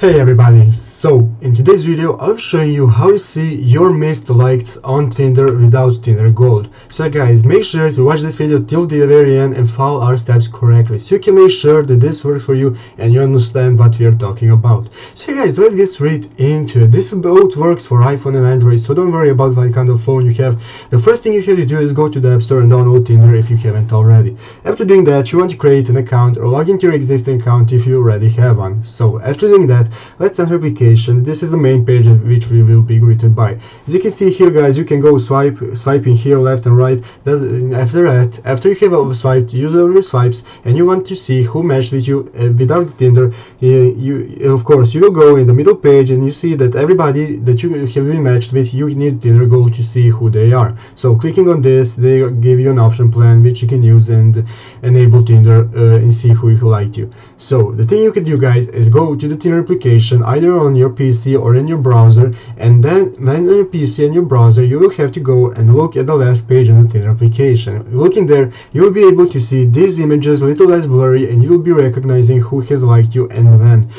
Hey everybody, so in today's video I'll be showing you how to see your missed likes on Tinder without Tinder Gold. So guys, make sure to watch this video till the very end and follow our steps correctly so you can make sure that this works for you and you understand what we are talking about. So guys, let's get straight into it. This both works for iPhone and Android, so don't worry about what kind of phone you have. The first thing you have to do is go to the App Store and download Tinder if you haven't already. After doing that, you want to create an account or log into your existing account if you already have one. So after doing that, let's enter application. This is the main page at which we will be greeted by. As you can see here guys, you can go swiping here left and right. After you have all swiped, use all your swipes and you want to see who matched with you without Tinder. Of course you will go in the middle page and you see that everybody that you have been matched with, you need Tinder Gold to see who they are. So clicking on this, they give you an option plan which you can use and enable Tinder and see who liked you. So the thing you can do guys is go to the Tinder application either on your PC or in your browser, and then when on your PC and your browser you will have to go and look at the left page on the Tinder application. Looking there, you will be able to see these images a little less blurry and you will be recognizing who has liked you and when.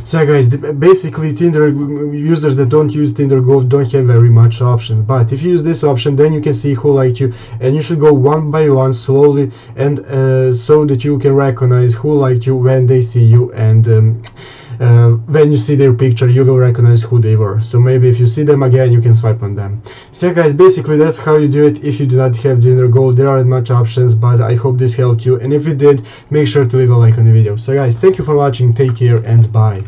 So guys, basically Tinder users that don't use Tinder Gold don't have very much options, but if you use this option then you can see who liked you, and you should go one by one slowly and so that you can recognize who liked you when they see you, and when you see their picture you will recognize who they were. So maybe if you see them again you can swipe on them. So guys, basically that's how you do it if you do not have Tinder Gold. There aren't much options, but I hope this helped you, and if it did, make sure to leave a like on the video. So guys, thank you for watching, take care and bye.